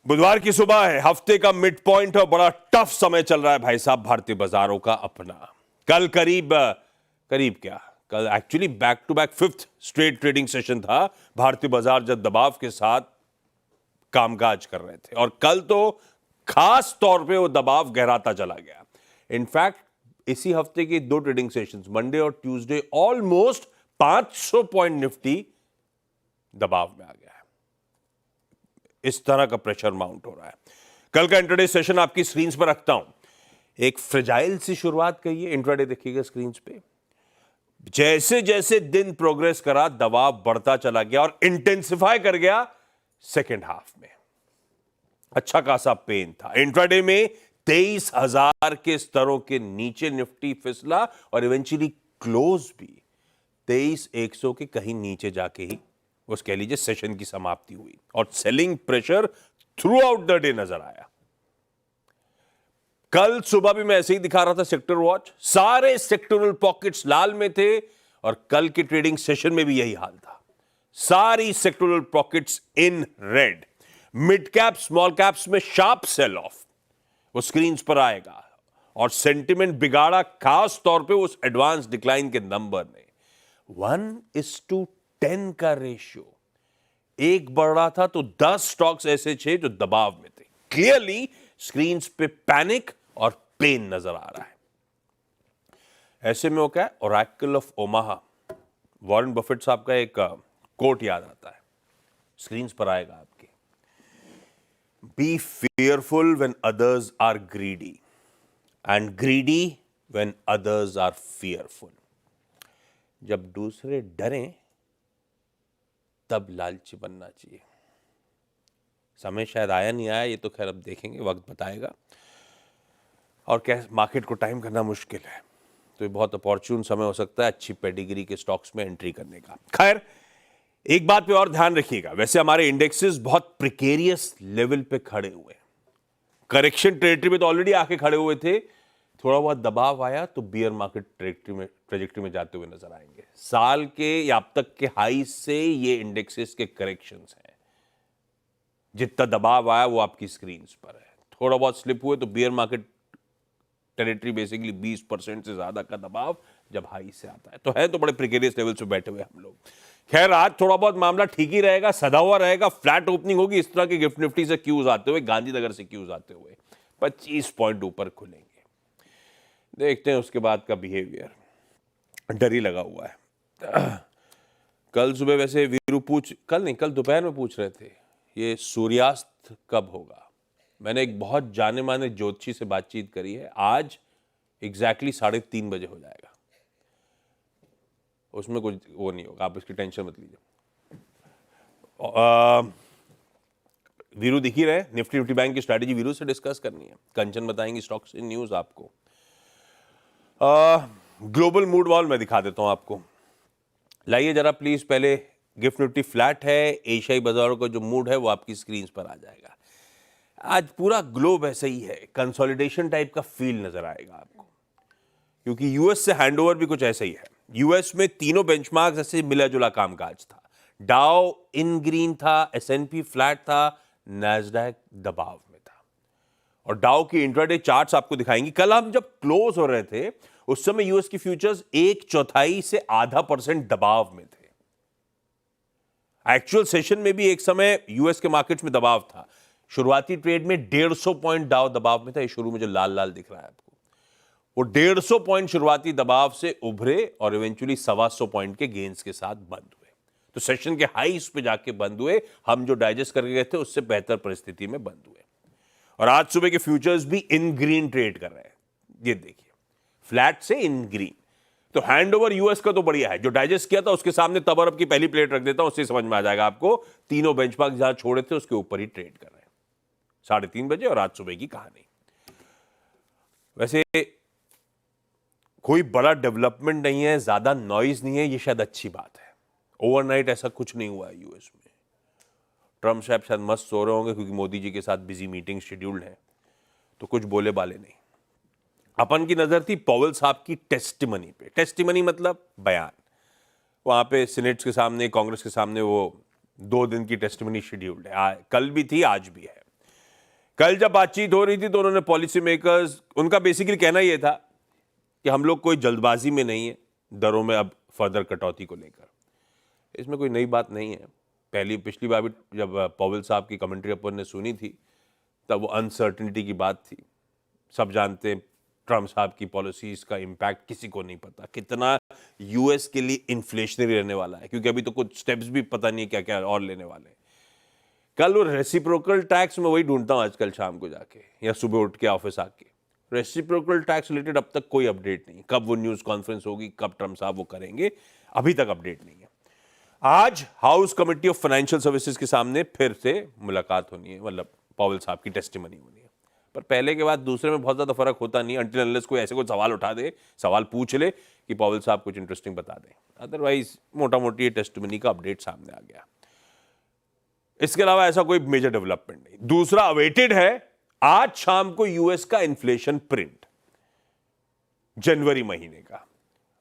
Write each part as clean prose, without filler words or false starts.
बुधवार की सुबह है, हफ्ते का मिड पॉइंट और बड़ा टफ समय चल रहा है भाई साहब भारतीय बाजारों का अपना। कल करीब करीब क्या कल actually back to back fifth straight trading session था। भारतीय बाजार जब दबाव के साथ कामकाज कर रहे थे और कल तो खास तौर पे वो दबाव गहराता चला गया। इनफैक्ट इसी हफ्ते के दो ट्रेडिंग सेशंस मंडे और ट्यूसडे ऑलमोस्ट 500 पॉइंट निफ्टी दबाव में आ गया है। इस तरह का प्रेशर माउंट हो रहा है। कल का इंट्राडे सेशन आपकी स्क्रीन पर रखता हूं। एक फ्रेजाइल सी शुरुआत कही है, इंट्राडे देखिएगा स्क्रीन पे। जैसे जैसे दिन प्रोग्रेस करा दबाव बढ़ता चला गया और इंटेंसिफाई कर गया सेकेंड हाफ में। अच्छा खासा पेन था। इंट्राडे में 23,000 के स्तरों के नीचे निफ्टी फिसला और इवेंचुअली क्लोज भी 23,100 के कहीं नीचे जाके ही उस कह लीजिए सेशन की समाप्ति हुई और selling pressure through out the day नजर आया। कल सुबह भी मैं ऐसे ही दिखा रहा था सेक्टर वॉच, सारे सेक्टरल पॉकेट्स लाल में थे और कल के ट्रेडिंग सेशन में भी यही हाल था। सारी sectoral pockets in red. Mid cap small caps में शार्प सेल ऑफ वो स्क्रीन पर आएगा और सेंटिमेंट बिगाड़ा खास तौर पे उस एडवांस डिक्लाइन के नंबर ने। 1:10 का रेशियो, एक बढ़ रहा था तो 10 स्टॉक्स ऐसे थे जो दबाव में थे। क्लियरली स्क्रीन पे पैनिक और पेन नजर आ रहा है। ऐसे में वो क्या है, Oracle of Omaha, Warren Buffett साहब का एक कोट याद आता है, स्क्रीन पर आएगा आपके। Be fearful when others are greedy and greedy when others are fearful. जब दूसरे डरें तब लालची बनना चाहिए। समय शायद आया नहीं आया, ये तो खैर अब देखेंगे, वक्त बताएगा। और क्या मार्केट को टाइम करना मुश्किल है, तो ये बहुत अपॉर्चुन समय हो सकता है अच्छी पेडिग्री के स्टॉक्स में एंट्री करने का। खैर एक बात पे और ध्यान रखिएगा, वैसे हमारे इंडेक्सेस बहुत प्रिकेरियस लेवल पे खड़े हुए हैं। करेक्शन टेरिटरी में तो ऑलरेडी आके खड़े हुए थे, थोड़ा बहुत दबाव आया तो बियर मार्केट ट्रेजेक्टरी में जाते हुए नजर आएंगे। साल के या अब तक के हाई से ये इंडेक्सेस के करेक्शंस हैं। जितना दबाव आया वो आपकी स्क्रीन पर है। थोड़ा बहुत स्लिप हुए तो बियर मार्केट टेरिटरी बेसिकली 20% से ज्यादा का दबाव जब हाई से आता है तो है, तो बड़े प्रिकेरियस लेवल से बैठे हुए हम लोग। खैर आज थोड़ा बहुत मामला ठीक ही रहेगा, सदा हुआ रहेगा, फ्लैट ओपनिंग होगी। इस तरह के गिफ्ट निफ्टी से क्यूज आते हुए, गांधीनगर से क्यूज आते हुए 25 पॉइंट ऊपर खुलेंगे। देखते हैं उसके बाद का बिहेवियर। डर ही लगा हुआ है। कल सुबह वैसे वीरू कल दोपहर में पूछ रहे थे ये सूर्यास्त कब होगा। मैंने एक बहुत जाने माने ज्योतिषी से बातचीत करी है, आज एग्जैक्टली 3:30 बजे हो जाएगा। उसमें कुछ वो नहीं होगा, आप इसकी टेंशन मत लीजिए। वीरू दिख ही रहे, निफ्टी बैंक की स्ट्रैटेजी वीरू से डिस्कस करनी है। कंचन बताएंगे स्टॉक्स इन न्यूज आपको। ग्लोबल मूड वॉल मैं दिखा देता हूं आपको। लाइए जरा प्लीज, पहले गिफ्ट निफ्टी फ्लैट है, एशियाई बाजारों का जो मूड है वो आपकी स्क्रीन पर आ जाएगा। आज पूरा ग्लोब ऐसा ही है, कंसोलिडेशन टाइप का फील नजर आएगा आपको, क्योंकि यूएस से हैंडओवर भी कुछ ऐसा ही है। यूएस में तीनों बेंचमार्क्स ऐसे मिला जुला कामकाज था। डाउ इन ग्रीन था, एसएनपी फ्लैट था, नैस्डैक दबाव में था। और डाउ की इंट्राडे चार्ट्स आपको दिखाएंगी। कल हम जब क्लोज हो रहे थे उस समय यूएस की फ्यूचर्स 1/4 से आधा % दबाव में थे। एक्चुअल सेशन में भी एक समय यूएस के मार्केट्स में दबाव था। शुरुआती ट्रेड में 150 पॉइंट डाउ दबाव में था। ये शुरू में जो लाल लाल दिख रहा है आपको, वो 150 पॉइंट शुरुआती दबाव से उभरे और इवेंचुअली 125 पॉइंट के गेन्स के साथ बंद हुए। तो सेशन के हाईस पे जाके बंद हुए। हम जो डाइजेस्ट करके गए थे उससे बेहतर परिस्थिति में बंद हुए। और आज सुबह के फ्यूचर्स भी इन ग्रीन ट्रेड कर रहे हैं। ये देखिए, फ्लैट से इन ग्रीन। तो हैंडओवर यूएस का तो बढ़िया है। जो डाइजेस्ट किया था उसके सामने तबरब की पहली प्लेट रख देता हूं, उससे समझ में आ जाएगा आपको। तीनों बेंचमार्क जहां छोड़े थे उसके ऊपर ही ट्रेड कर रहे हैं। 3:30 बजे और आज सुबह की कहानी। वैसे कोई बड़ा डेवलपमेंट नहीं है, ज्यादा नॉइज नहीं है, ये शायद अच्छी बात है। ओवरनाइट ऐसा कुछ नहीं हुआ है यूएस में। ट्रम्प साहब शायद मस्त सो रहे होंगे क्योंकि मोदी जी के साथ बिजी मीटिंग शेड्यूल्ड है, तो कुछ बोले बाले नहीं। अपन की नजर थी पॉवेल साहब की टेस्टिमनी पे। टेस्टिमनी मतलब बयान। वहां पे सीनेट के सामने, कांग्रेस के सामने वो 2 दिन की टेस्टिमनी शेड्यूल्ड है। कल भी थी, आज भी है। कल जब बातचीत हो रही थी तो उन्होंने पॉलिसी मेकर्स, उनका बेसिकली कहना यह था कि हम लोग कोई जल्दबाजी में नहीं है दरों में अब फर्दर कटौती को लेकर। इसमें कोई नई बात नहीं है। पिछली बार भी जब पॉवेल साहब की कमेंट्री अपन ने सुनी थी तब वो अनसर्टिनिटी की बात थी। सब जानते हैं ट्रम्प साहब की पॉलिसीज का इम्पैक्ट किसी को नहीं पता कितना यूएस के लिए इन्फ्लेशनरी रहने वाला है, क्योंकि अभी तो कुछ स्टेप्स भी पता नहीं क्या क्या और लेने वाले हैं। कल वो रेसिप्रोकल टैक्स में वही ढूंढता हूं आजकल शाम को जाके या सुबह उठ के ऑफिस आके। रेसिप्रोकल टैक्स रिलेटेड अब तक कोई अपडेट नहीं। कब वो न्यूज कॉन्फ्रेंस होगी, कब ट्रम्प साहब वो करेंगे, अभी तक अपडेट नहीं है। आज house committee of financial services के सामने फिर से मुलाकात होनी है, मतलब पॉवेल साहब की टेस्टिमनी होनी है। पर पहले के बाद दूसरे में बहुत ज्यादा फर्क होता नहीं, अनटिल अनलेस कोई ऐसे कोई सवाल उठा दे, सवाल पूछ ले कि पॉवेल साहब कुछ इंटरेस्टिंग बता दें। अदरवाइज मोटा मोटी ये टेस्टिमनी का अपडेट सामने आ गया। इसके अलावा ऐसा कोई मेजर डेवलपमेंट नहीं। दूसरा अवेटेड है आज शाम को यूएस का इन्फ्लेशन प्रिंट जनवरी महीने का।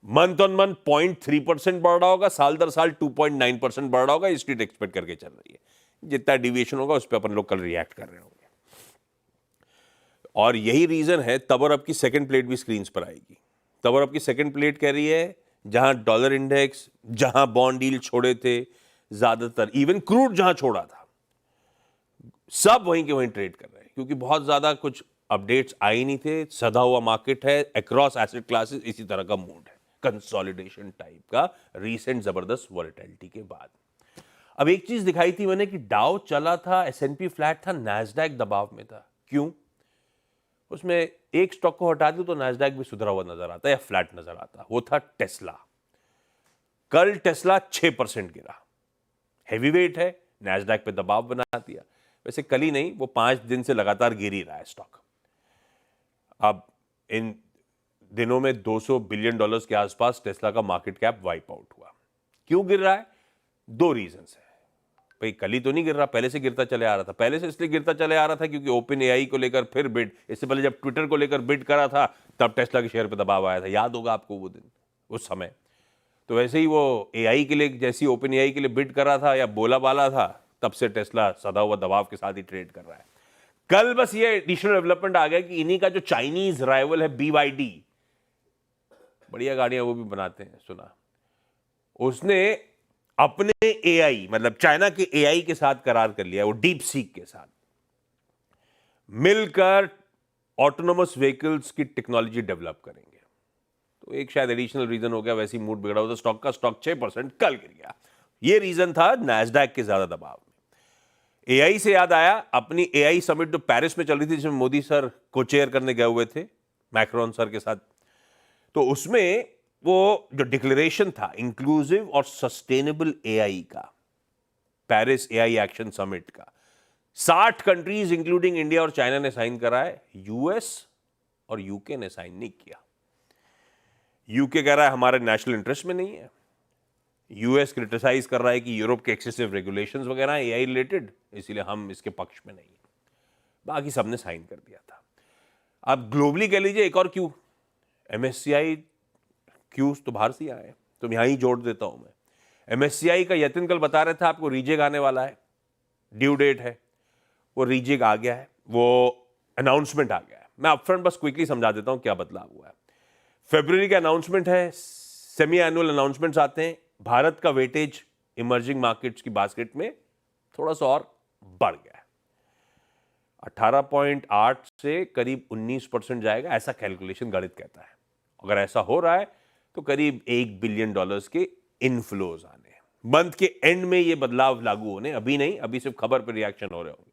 मंथ ऑन मंथ 0.3% बढ़ रहा होगा, साल दर साल 2.9% बढ़ रहा होगा। स्ट्रीट एक्सपेक्ट करके चल रही है। जितना डिविएशन होगा उस पर अपन लोग कल रिएक्ट कर रहे होंगे। और यही रीजन है तब और अब की सेकंड प्लेट भी स्क्रीन्स पर आएगी। तब और अब की सेकंड प्लेट कह रही है जहां डॉलर इंडेक्स, जहां बॉन्ड डील छोड़े थे ज्यादातर, इवन क्रूड जहां छोड़ा था, सब वहीं के वहीं ट्रेड कर रहे हैं, क्योंकि बहुत ज्यादा कुछ अपडेट्स आए नहीं थे। सदा हुआ मार्केट है अक्रॉस एसेट क्लासेस, इसी तरह का मूड है, कंसोलिडेशन टाइप का रीसेंट जबरदस्त वॉलेटिलिटी के बाद। अब एक चीज दिखाई थी मैंने कि डाउ चला था, एसएनपी फ्लैट था, नैस्डैक दबाव में था। क्यों? उसमें एक स्टॉक को हटा दो तो नैस्डैक भी सुधरा हुआ नजर आता या फ्लैट नजर आता। वो था टेस्ला। कल टेस्ला 6% गिरा। हैवीवेट है, नैस्डैक पे दबाव बना दिया। वैसे कल ही नहीं, वो 5 दिन से लगातार गिर ही रहा है स्टॉक। अब इन दिनों में $200 बिलियन के आसपास टेस्ला का मार्केट कैप वाइप आउट हुआ। क्यों गिर रहा है? 2 रीजन है भाई। कल ही तो नहीं गिर रहा, पहले से गिरता चले आ रहा था। पहले से इसलिए गिरता चले आ रहा था क्योंकि ओपन एआई को लेकर फिर बिड, इससे पहले जब ट्विटर को लेकर बिड करा था तब टेस्ला के शेयर पे दबाव आया था। याद होगा आपको वो दिन, उस समय। तो वैसे ही वो एआई के लिए, जैसी ओपन एआई के लिए बिड करा था या बोला बाला था, तब से टेस्ला सदा हुआ दबाव के साथ ही ट्रेड कर रहा है। कल बस ये एडिशनल डेवलपमेंट आ गया कि इन्हीं का जो चाइनीज राइवल है BYD, बढ़िया गाड़ियां वो भी बनाते हैं सुना, उसने अपने एआई, मतलब चाइना के एआई के साथ करार कर लिया, वो डीप सीक के साथ मिलकर ऑटोनोमस व्हीकल्स की टेक्नोलॉजी डेवलप करेंगे। तो एक शायद एडिशनल रीजन हो गया, वैसे ही मूड बिगड़ा हुआ था स्टॉक का। स्टॉक 6% कल गिर गया। ये रीजन था नैस्डैक के ज्यादा दबाव में। एआई से याद आया, अपनी एआई समिट जो पेरिस में चल रही थी, जिसमें मोदी सर को चेयर करने गए हुए थे मैक्रोन सर के साथ, तो उसमें वो जो डिक्लेरेशन था इंक्लूसिव और सस्टेनेबल एआई का, पेरिस एआई एक्शन समिट का, 60 कंट्रीज इंक्लूडिंग इंडिया और चाइना ने साइन करा है। यूएस और यूके ने साइन नहीं किया। यूके कह रहा है हमारे नेशनल इंटरेस्ट में नहीं है। यूएस क्रिटिसाइज कर रहा है कि यूरोप के एक्सेसिव रेगुलेशंस वगैरह हैं एआई रिलेटेड, इसीलिए हम इसके पक्ष में नहीं है। बाकी सबने साइन कर दिया था। अब ग्लोबली कह लीजिए एक और क्यू, एमएससीआई क्यूज तो बाहर से आए हैं, तो यहां ही जोड़ देता हूं मैं। एमएससीआई का यतिन कल बता रहे थे आपको, रीजेग आने वाला है, ड्यू डेट है। वो रीजेग आ गया है, वो अनाउंसमेंट आ गया है। मैं अपफ्रंट बस क्विकली समझा देता हूं क्या बदलाव हुआ है। फरवरी का अनाउंसमेंट है, सेमी एनुअल अनाउंसमेंट्स आते हैं। भारत का वेटेज इमर्जिंग मार्केट्स की बास्केट में थोड़ा सा और बढ़ गया है, 18.8 से करीब 19% जाएगा, ऐसा कैलकुलेशन गणित कहता है। अगर ऐसा हो रहा है तो करीब $1 बिलियन के इनफ्लोज आने। मंथ के एंड में ये बदलाव लागू होने, अभी नहीं, अभी सिर्फ खबर पर रिएक्शन हो रहे होंगे।